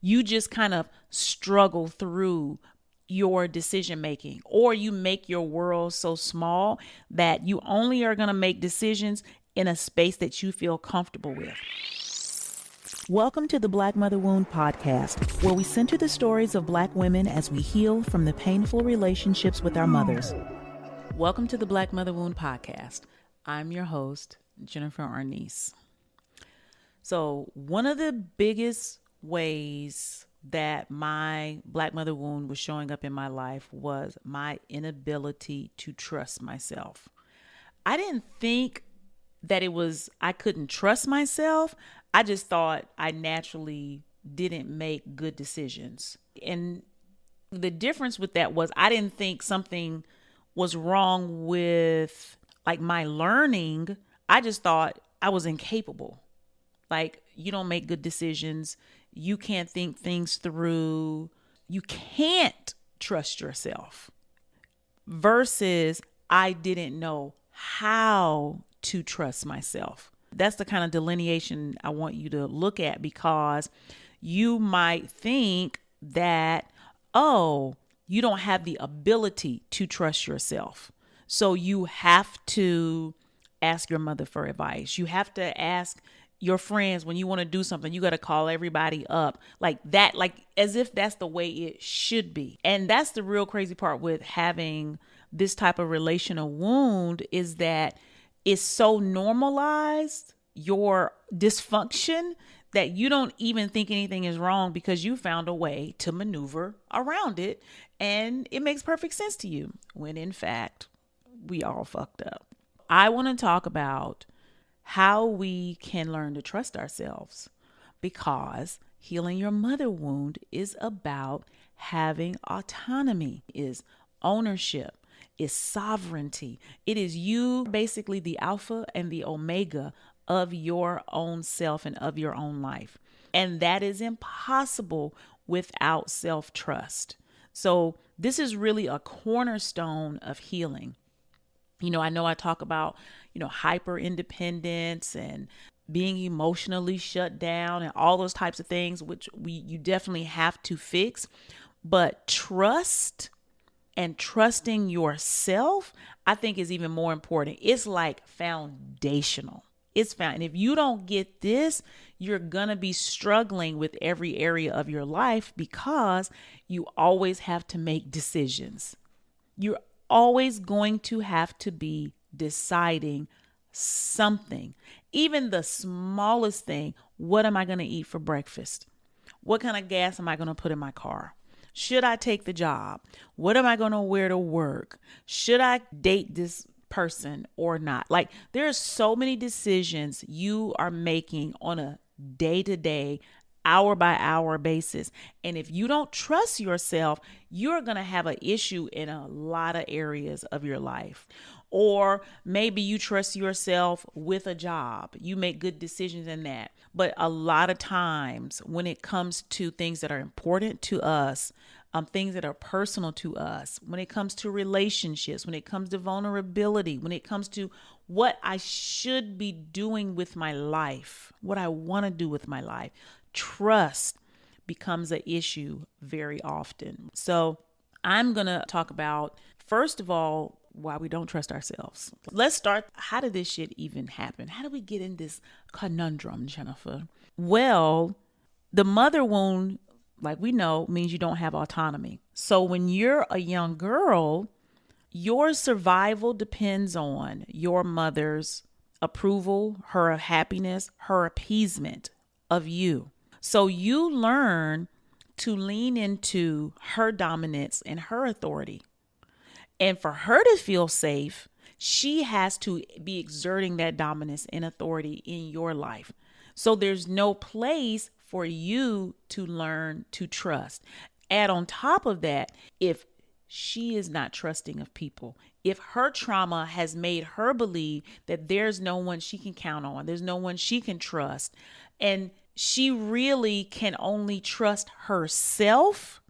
You just kind of struggle through your decision making, or you make your world so small that you only are going to make decisions in a space that you feel comfortable with. Welcome to the Black Mother Wound podcast, where we center the stories of Black women as we heal from the painful relationships with our mothers. Welcome to the Black Mother Wound podcast. I'm your host, Jennifer Arnice. So one of the biggest ways that my Black mother wound was showing up in my life was my inability to trust myself. I didn't think that I couldn't trust myself. I just thought I naturally didn't make good decisions. And the difference with that was I didn't think something was wrong with like my learning. I just thought I was incapable. Like, you don't make good decisions. You can't think things through. You can't trust yourself. Versus I didn't know how to trust myself. That's the kind of delineation I want you to look at, because you might think that, oh, you don't have the ability to trust yourself. So you have to ask your mother for advice. You have to ask your friends when you want to do something. You got to call everybody up like that, like as if that's the way it should be. And that's the real crazy part with having this type of relational wound, is that it's so normalized, your dysfunction, that you don't even think anything is wrong because you found a way to maneuver around it. And it makes perfect sense to you, when in fact, we all fucked up. I want to talk about how we can learn to trust ourselves, because healing your mother wound is about having autonomy, is ownership, is sovereignty. It is you basically the alpha and the omega of your own self and of your own life. And that is impossible without self-trust. So this is really a cornerstone of healing. I know I talk about, hyper independence and being emotionally shut down and all those types of things, which you definitely have to fix. But trust and trusting yourself, I think, is even more important. It's like foundational. And if you don't get this, you're going to be struggling with every area of your life, because you always have to make decisions. You're always going to have to be deciding something, even the smallest thing. What am I going to eat for breakfast? What kind of gas am I going to put in my car? Should I take the job? What am I going to wear to work? Should I date this person or not? Like, there's so many decisions you are making on a day-to-day, hour-by-hour basis. And if you don't trust yourself, you're going to have an issue in a lot of areas of your life. Or maybe you trust yourself with a job. You make good decisions in that. But a lot of times when it comes to things that are important to us, things that are personal to us, when it comes to relationships, when it comes to vulnerability, when it comes to what I should be doing with my life, what I want to do with my life, trust becomes an issue very often. So I'm going to talk about, first of all, why we don't trust ourselves. Let's start. How did this shit even happen? How did we get in this conundrum, Jennifer? Well, the mother wound, like we know, means you don't have autonomy. So when you're a young girl, your survival depends on your mother's approval, her happiness, her appeasement of you. So you learn to lean into her dominance and her authority. And for her to feel safe, she has to be exerting that dominance and authority in your life. So there's no place for you to learn to trust. Add on top of that, if she is not trusting of people, if her trauma has made her believe that there's no one she can count on, there's no one she can trust, and she really can only trust herself,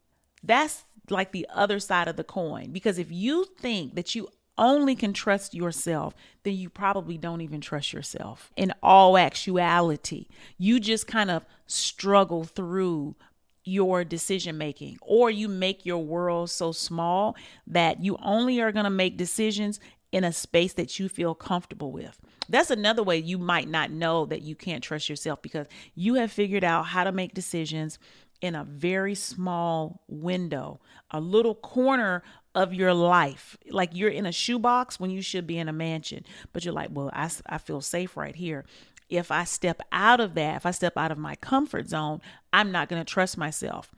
that's like the other side of the coin. Because if you think that you only can trust yourself, then you probably don't even trust yourself. In all actuality, you just kind of struggle through your decision making, or you make your world so small that you only are going to make decisions in a space that you feel comfortable with. That's another way you might not know that you can't trust yourself, because you have figured out how to make decisions in a very small window, a little corner of your life. Like you're in a shoebox when you should be in a mansion, but you're like, well, I feel safe right here. If I step out of that, if I step out of my comfort zone, I'm not going to trust myself.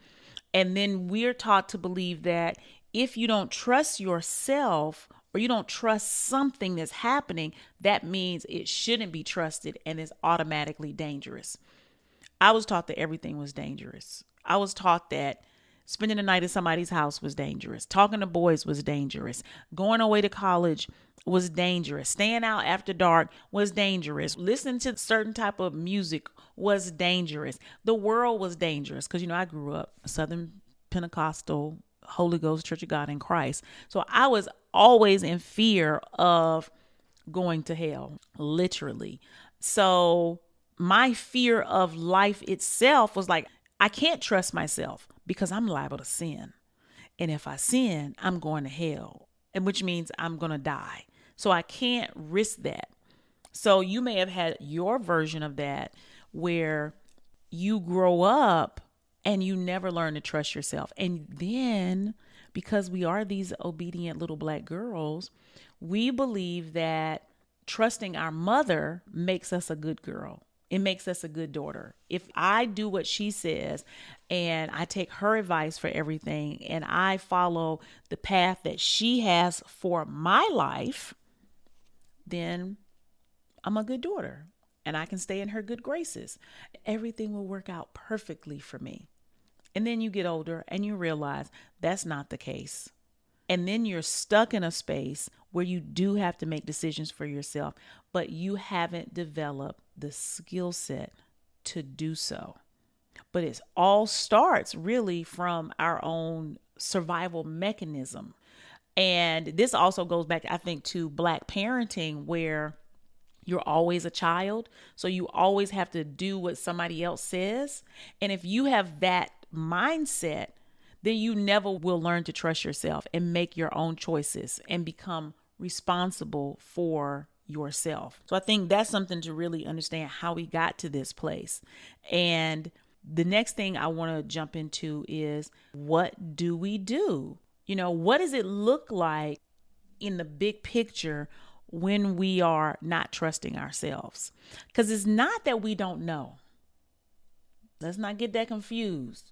And then we're taught to believe that if you don't trust yourself, or you don't trust something that's happening, that means it shouldn't be trusted and is automatically dangerous. I was taught that everything was dangerous. I was taught that spending the night at somebody's house was dangerous. Talking to boys was dangerous. Going away to college was dangerous. Staying out after dark was dangerous. Listening to certain type of music was dangerous. The world was dangerous because, I grew up Southern Pentecostal, Holy Ghost, Church of God in Christ. So I was always in fear of going to hell, literally. So my fear of life itself was like, I can't trust myself because I'm liable to sin. And if I sin, I'm going to hell, and which means I'm going to die. So I can't risk that. So you may have had your version of that where you grow up and you never learn to trust yourself. And then because we are these obedient little black girls, we believe that trusting our mother makes us a good girl. It makes us a good daughter. If I do what she says and I take her advice for everything and I follow the path that she has for my life, then I'm a good daughter and I can stay in her good graces. Everything will work out perfectly for me. And then you get older and you realize that's not the case. And then you're stuck in a space where you do have to make decisions for yourself, but you haven't developed the skill set to do so. But it all starts really from our own survival mechanism. And this also goes back, I think, to Black parenting, where you're always a child. So you always have to do what somebody else says. And if you have that mindset, then you never will learn to trust yourself and make your own choices and become responsible for yourself. So I think that's something to really understand, how we got to this place. And the next thing I want to jump into is, what do we do? What does it look like in the big picture when we are not trusting ourselves? Because it's not that we don't know. Let's not get that confused.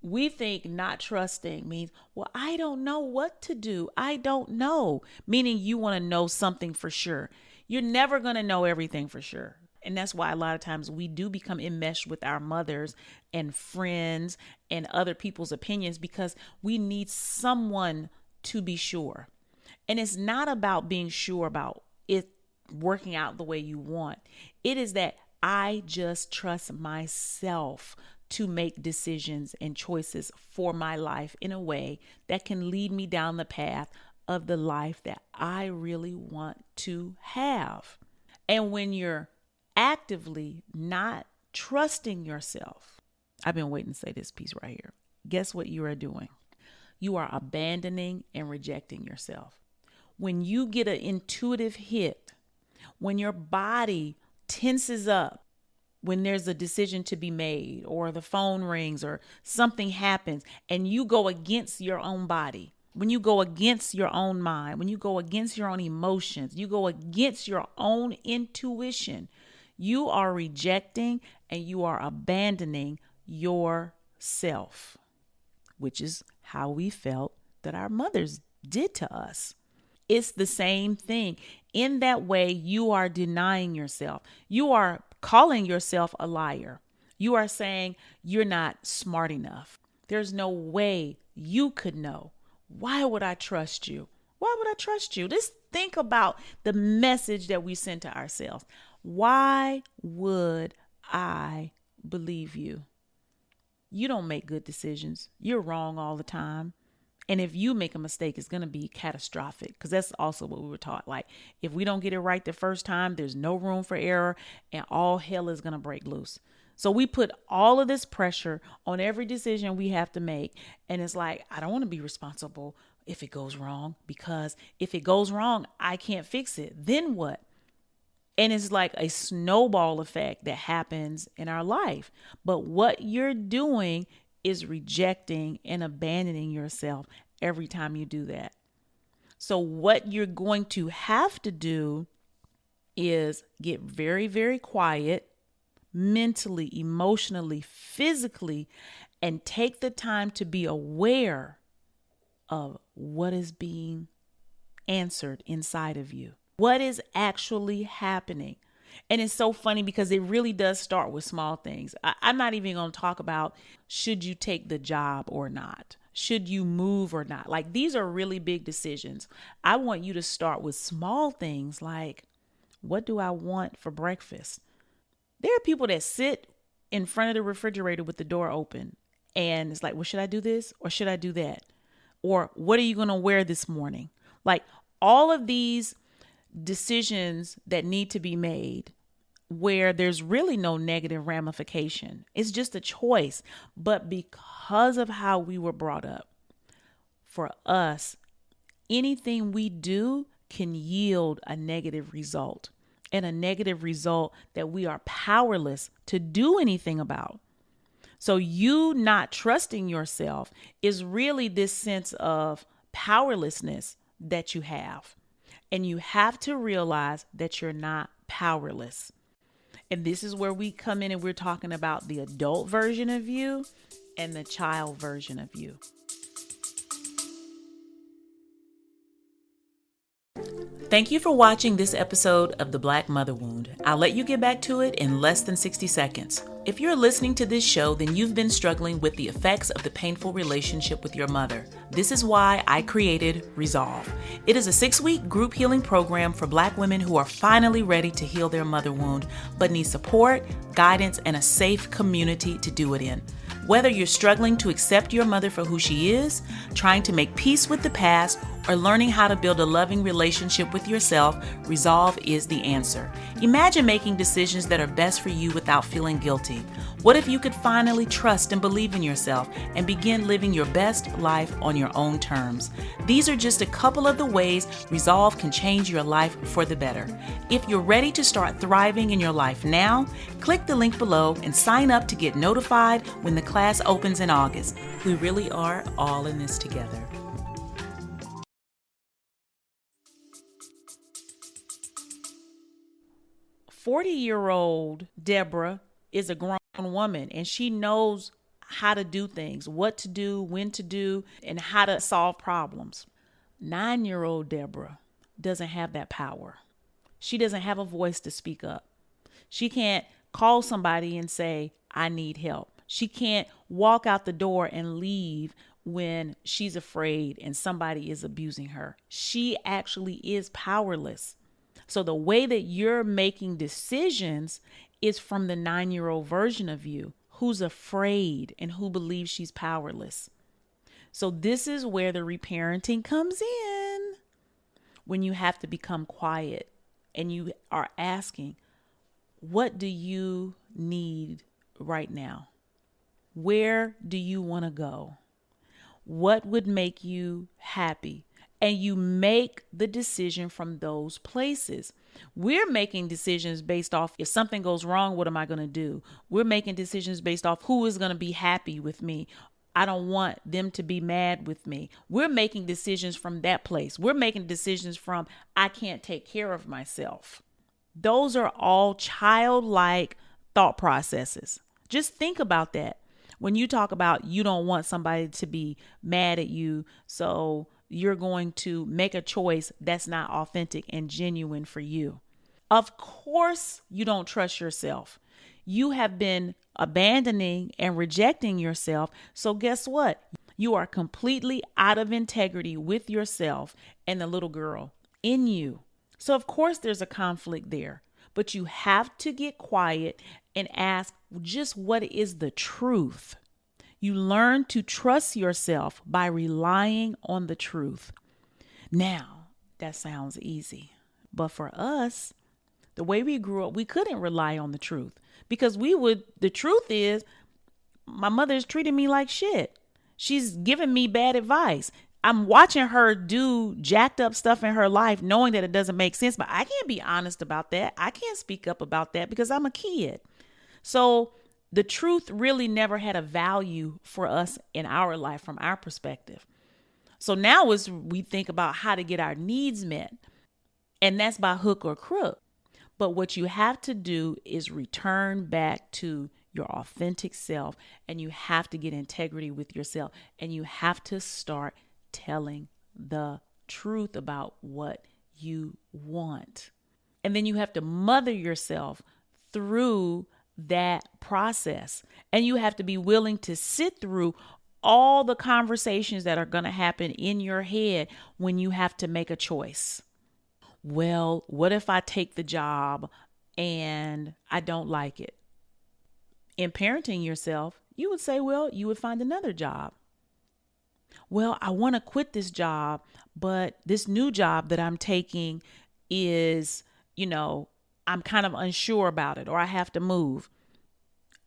We think not trusting means, well, I don't know what to do. I don't know. Meaning you want to know something for sure. You're never going to know everything for sure. And that's why a lot of times we do become enmeshed with our mothers and friends and other people's opinions, because we need someone to be sure. And it's not about being sure about it working out the way you want. It is that I just trust myself to make decisions and choices for my life in a way that can lead me down the path of the life that I really want to have. And when you're actively not trusting yourself, I've been waiting to say this piece right here. Guess what you are doing? You are abandoning and rejecting yourself. When you get an intuitive hit, when your body tenses up, when there's a decision to be made, or the phone rings, or something happens, and you go against your own body, when you go against your own mind, when you go against your own emotions, you go against your own intuition, you are rejecting and you are abandoning yourself, which is how we felt that our mothers did to us. It's the same thing. In that way, you are denying yourself. You are calling yourself a liar. You are saying you're not smart enough. There's no way you could know. Why would I trust you? Why would I trust you? Just think about the message that we send to ourselves. Why would I believe you? You don't make good decisions. You're wrong all the time. And if you make a mistake, it's going to be catastrophic, because that's also what we were taught. Like, if we don't get it right the first time, there's no room for error and all hell is going to break loose. So we put all of this pressure on every decision we have to make. And it's like, I don't want to be responsible if it goes wrong, because if it goes wrong, I can't fix it. Then what? And it's like a snowball effect that happens in our life. But what you're doing is rejecting and abandoning yourself every time you do that. So what you're going to have to do is get very, very quiet mentally, emotionally, physically, and take the time to be aware of what is being answered inside of you. What is actually happening? And it's so funny because it really does start with small things. I'm not even going to talk about should you take the job or not? Should you move or not? Like, these are really big decisions. I want you to start with small things like, what do I want for breakfast? There are people that sit in front of the refrigerator with the door open and it's like, well, should I do this or should I do that? Or what are you going to wear this morning? Like, all of these decisions that need to be made where there's really no negative ramification. It's just a choice. But because of how we were brought up, for us, anything we do can yield a negative result, and a negative result that we are powerless to do anything about. So you not trusting yourself is really this sense of powerlessness that you have. And you have to realize that you're not powerless. And this is where we come in and we're talking about the adult version of you and the child version of you. Thank you for watching this episode of The Black Mother Wound. I'll let you get back to it in less than 60 seconds. If you're listening to this show, then you've been struggling with the effects of the painful relationship with your mother. This is why I created Resolve. It is a 6-week group healing program for Black women who are finally ready to heal their mother wound, but need support, guidance, and a safe community to do it in. Whether you're struggling to accept your mother for who she is, trying to make peace with the past, or learning how to build a loving relationship with yourself, Resolve is the answer. Imagine making decisions that are best for you without feeling guilty. What if you could finally trust and believe in yourself and begin living your best life on your own terms? These are just a couple of the ways Resolve can change your life for the better. If you're ready to start thriving in your life now, click the link below and sign up to get notified when the class opens in August. We really are all in this together. 40-year-old Deborah is a grown woman and she knows how to do things, what to do, when to do, and how to solve problems. 9-year-old Deborah doesn't have that power. She doesn't have a voice to speak up. She can't call somebody and say, I need help. She can't walk out the door and leave when she's afraid and somebody is abusing her. She actually is powerless. So the way that you're making decisions is from the 9-year-old version of you who's afraid and who believes she's powerless. So this is where the reparenting comes in, when you have to become quiet and you are asking, what do you need right now? Where do you want to go? What would make you happy? And you make the decision from those places. We're making decisions based off, if something goes wrong, what am I going to do? We're making decisions based off who is going to be happy with me. I don't want them to be mad with me. We're making decisions from that place. We're making decisions from, I can't take care of myself. Those are all childlike thought processes. Just think about that. When you talk about you don't want somebody to be mad at you, so you're going to make a choice that's not authentic and genuine for you. Of course, you don't trust yourself. You have been abandoning and rejecting yourself. So guess what? You are completely out of integrity with yourself and the little girl in you. So of course there's a conflict there, but you have to get quiet and ask just what is the truth. You learn to trust yourself by relying on the truth. Now, that sounds easy, but for us, The way we grew up, we couldn't rely on the truth because the truth is, my mother's treating me like shit. She's giving me bad advice. I'm watching her do jacked up stuff in her life, knowing that it doesn't make sense, but I can't be honest about that. I can't speak up about that because I'm a kid. So the truth really never had a value for us in our life from our perspective. So now as we think about how to get our needs met, and that's by hook or crook. But what you have to do is return back to your authentic self, and you have to get integrity with yourself, and you have to start telling the truth about what you want. And then you have to mother yourself through that process. And you have to be willing to sit through all the conversations that are going to happen in your head when you have to make a choice. Well, what if I take the job and I don't like it? In parenting yourself, you would say, well, you would find another job. Well, I want to quit this job, but this new job that I'm taking is, I'm kind of unsure about it, or I have to move.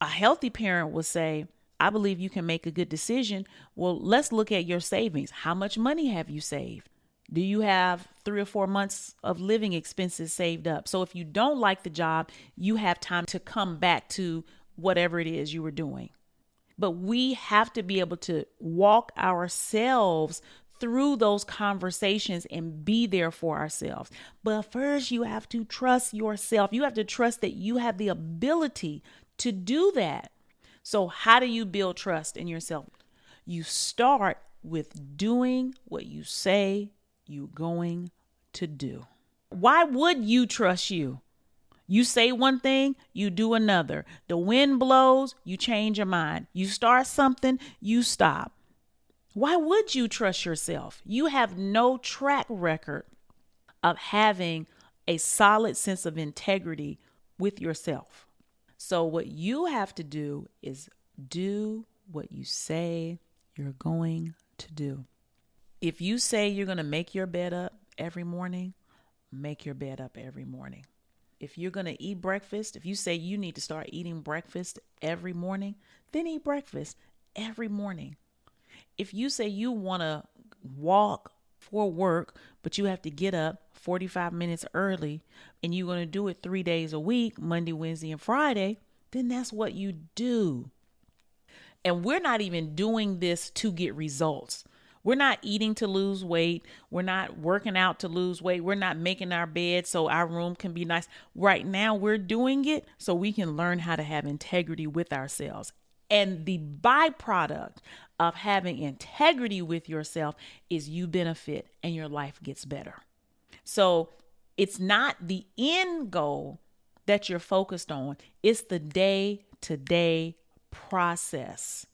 A healthy parent would say, I believe you can make a good decision. Well, let's look at your savings. How much money have you saved? Do you have 3 or 4 months of living expenses saved up? So if you don't like the job, you have time to come back to whatever it is you were doing. But we have to be able to walk ourselves through those conversations and be there for ourselves. But first, you have to trust yourself. You have to trust that you have the ability to do that. So how do you build trust in yourself? You start with doing what you say you're going to do. Why would you trust you? You say one thing, you do another. The wind blows, you change your mind. You start something, you stop. Why would you trust yourself? You have no track record of having a solid sense of integrity with yourself. So what you have to do is do what you say you're going to do. If you say you're going to make your bed up every morning, make your bed up every morning. If you're going to eat breakfast, if you say you need to start eating breakfast every morning, then eat breakfast every morning. If you say you want to walk for work, but you have to get up 45 minutes early and you're going to do it 3 days a week, Monday, Wednesday, and Friday, then that's what you do. And we're not even doing this to get results. We're not eating to lose weight. We're not working out to lose weight. We're not making our bed so our room can be nice. Right now, we're doing it so we can learn how to have integrity with ourselves. And the byproduct of having integrity with yourself is you benefit and your life gets better. So it's not the end goal that you're focused on. It's the day-to-day process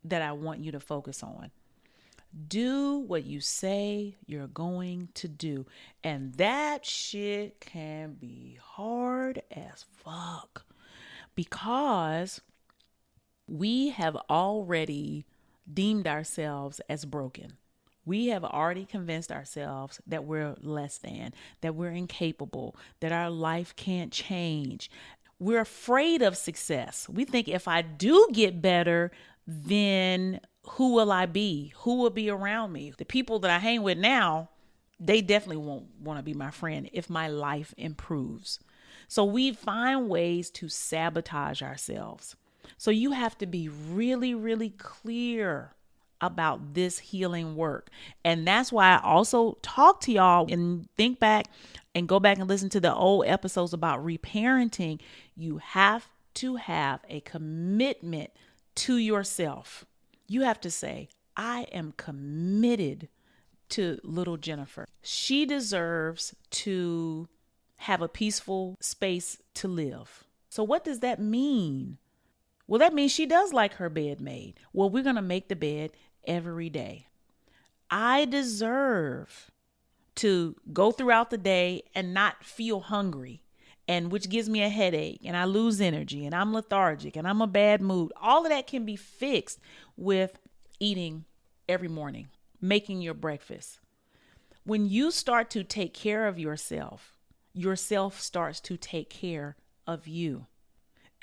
that I want you to focus on. Do what you say you're going to do. And that shit can be hard as fuck because we have already deemed ourselves as broken. We have already convinced ourselves that we're less than, that we're incapable, that our life can't change. We're afraid of success. We think if I do get better, then who will I be? Who will be around me? The people that I hang with now, they definitely won't want to be my friend if my life improves. So we find ways to sabotage ourselves. So you have to be really, really clear about this healing work. And that's why I also talk to y'all and think back and go back and listen to the old episodes about reparenting. You have to have a commitment to yourself. You have to say, I am committed to little Jennifer. She deserves to have a peaceful space to live. So what does that mean? Well, that means she does like her bed made. Well, we're going to make the bed every day. I deserve to go throughout the day and not feel hungry, and which gives me a headache and I lose energy and I'm lethargic and I'm a bad mood. All of that can be fixed with eating every morning, making your breakfast. When you start to take care of yourself yourself starts to take care of you.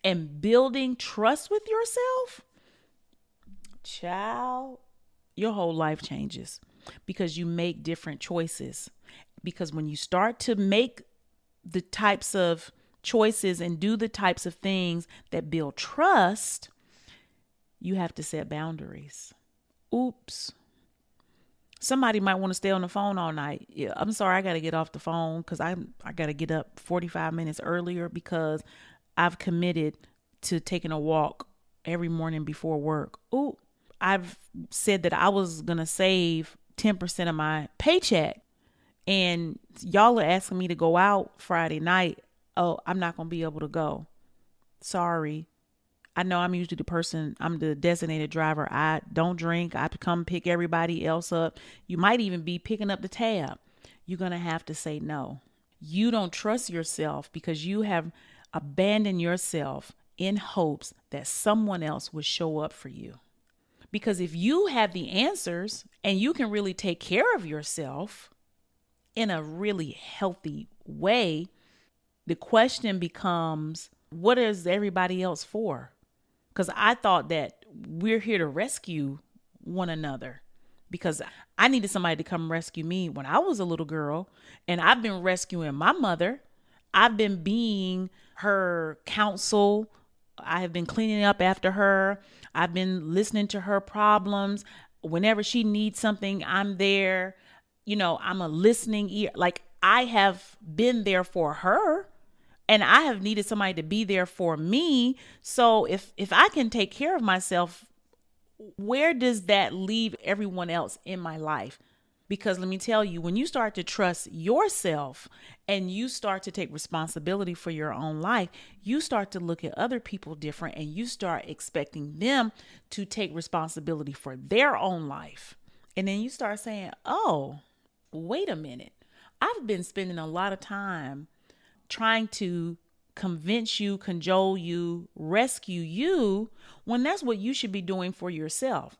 And building trust with yourself, child, your whole life changes because you make different choices. Because when you start to make the types of choices and do the types of things that build trust, you have to set boundaries. Oops. Somebody might want to stay on the phone all night. Yeah, I'm sorry, I got to get off the phone because I got to get up 45 minutes earlier because I've committed to taking a walk every morning before work. Ooh, I've said that I was going to save 10% of my paycheck. And y'all are asking me to go out Friday night. Oh, I'm not going to be able to go. Sorry. I know I'm usually I'm the designated driver. I don't drink. I come pick everybody else up. You might even be picking up the tab. You're going to have to say no. You don't trust yourself because you have abandoned yourself in hopes that someone else would show up for you. Because if you have the answers and you can really take care of yourself in a really healthy way, the question becomes, what is everybody else for? Because I thought that we're here to rescue one another, because I needed somebody to come rescue me when I was a little girl. And I've been rescuing my mother. I've been being her counsel. I have been cleaning up after her. I've been listening to her problems. Whenever she needs something, I'm there. I'm a listening ear. Like, I have been there for her. And I have needed somebody to be there for me. So if I can take care of myself, where does that leave everyone else in my life? Because let me tell you, when you start to trust yourself and you start to take responsibility for your own life, you start to look at other people different and you start expecting them to take responsibility for their own life. And then you start saying, oh, wait a minute. I've been spending a lot of time trying to convince you, cajole you, rescue you, when that's what you should be doing for yourself.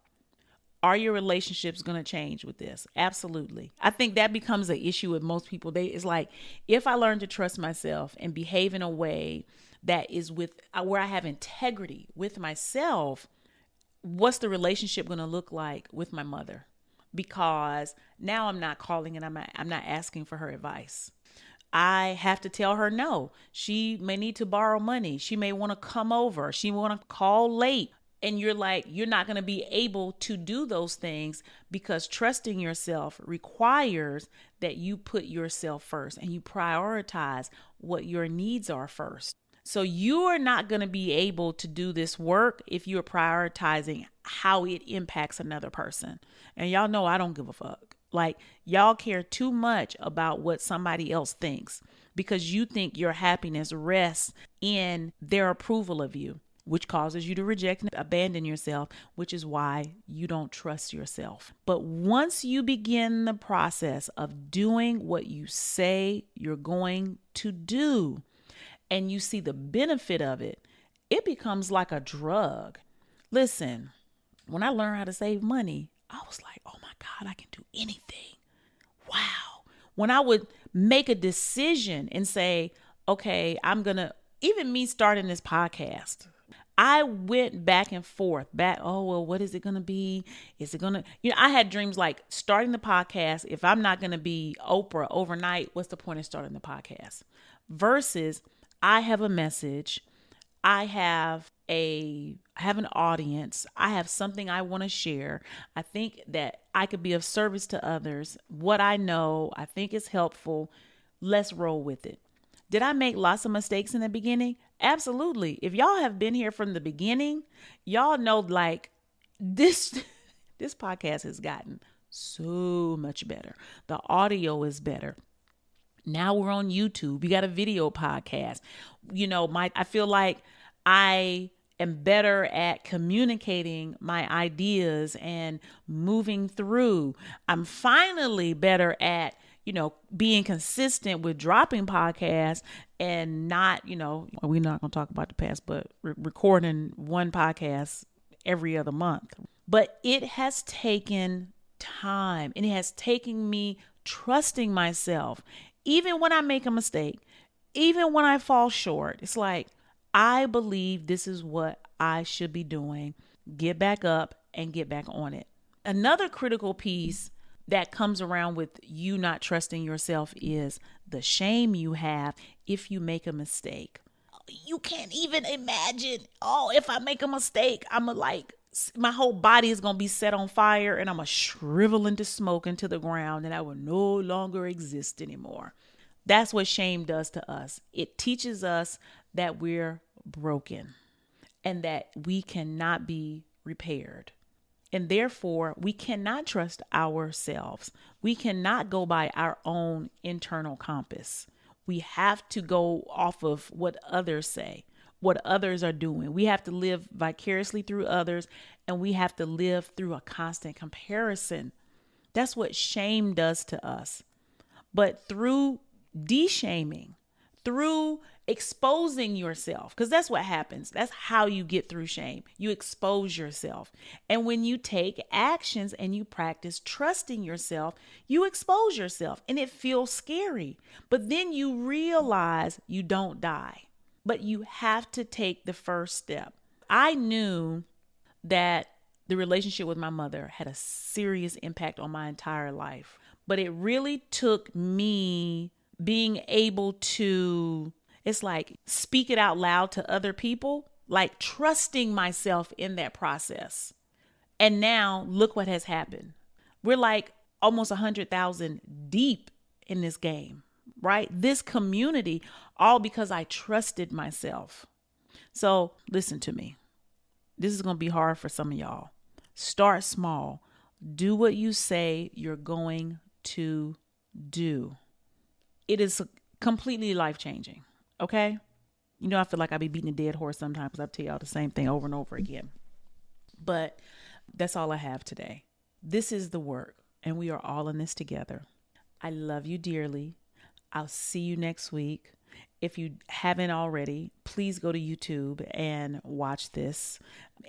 Are your relationships going to change with this? Absolutely. I think that becomes an issue with most people. It's like, if I learn to trust myself and behave in a way that is where I have integrity with myself, what's the relationship going to look like with my mother? Because now I'm not calling and I'm not asking for her advice. I have to tell her no. She may need to borrow money. She may want to come over. She want to call late. And you're not going to be able to do those things because trusting yourself requires that you put yourself first and you prioritize what your needs are first. So you are not going to be able to do this work if you're prioritizing how it impacts another person. And y'all know I don't give a fuck. Like, y'all care too much about what somebody else thinks because you think your happiness rests in their approval of you, which causes you to reject and abandon yourself, which is why you don't trust yourself. But once you begin the process of doing what you say you're going to do, and you see the benefit of it, it becomes like a drug. Listen, when I learned how to save money, I was like, oh my God, I can do anything. Wow. When I would make a decision and say, okay, even me starting this podcast, I went back and forth, oh, well, what is it going to be? Is it going to, I had dreams like starting the podcast. If I'm not going to be Oprah overnight, what's the point of starting the podcast? Versus I have a message. I have an audience. I have something I want to share. I think that I could be of service to others. What I know, I think is helpful. Let's roll with it. Did I make lots of mistakes in the beginning? Absolutely. If y'all have been here from the beginning, y'all know like this podcast has gotten so much better. The audio is better. Now we're on YouTube. We got a video podcast. I feel like I am better at communicating my ideas and moving through. I'm finally better at, being consistent with dropping podcasts and not, we're not going to talk about the past, but recording one podcast every other month. But it has taken time and it has taken me trusting myself Even when I make a mistake, even when I fall short, it's like, I believe this is what I should be doing. Get back up and get back on it. Another critical piece that comes around with you not trusting yourself is the shame you have if you make a mistake. You can't even imagine, if I make a mistake, my whole body is going to be set on fire and I'm going to shrivel into smoke into the ground and I will no longer exist anymore. That's what shame does to us. It teaches us that we're broken and that we cannot be repaired. And therefore, we cannot trust ourselves. We cannot go by our own internal compass. We have to go off of what others say, what others are doing. We have to live vicariously through others, and we have to live through a constant comparison. That's what shame does to us. But through de-shaming, through exposing yourself, because that's what happens. That's how you get through shame. You expose yourself. And when you take actions and you practice trusting yourself, you expose yourself and it feels scary. But then you realize you don't die, but you have to take the first step. I knew that the relationship with my mother had a serious impact on my entire life, but it really took me being able to, it's like, speak it out loud to other people, like trusting myself in that process. And now look what has happened. We're like almost 100,000 deep in this game, right? This community, all because I trusted myself. So listen to me. This is going to be hard for some of y'all. Start small. Do what you say you're going to do. It is completely life-changing, okay? You know, I feel like I be beating a dead horse sometimes because I tell y'all the same thing over and over again. But that's all I have today. This is the work, and we are all in this together. I love you dearly. I'll see you next week. If you haven't already, please go to YouTube and watch this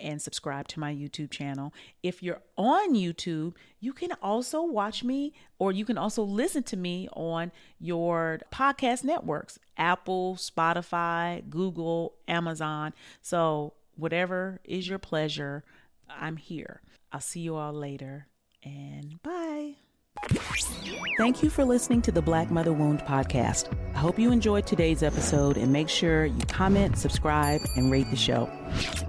and subscribe to my YouTube channel. If you're on YouTube, you can also watch me, or you can also listen to me on your podcast networks, Apple, Spotify, Google, Amazon. So whatever is your pleasure, I'm here. I'll see you all later, and bye. Thank you for listening to the Black Mother Wound podcast. I hope you enjoyed today's episode, and make sure you comment, subscribe, and rate the show.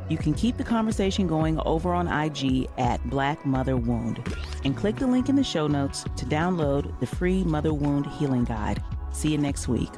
You can keep the conversation going over on IG at Black Mother Wound, and click the link in the show notes to download the free Mother Wound Healing Guide. See you next week.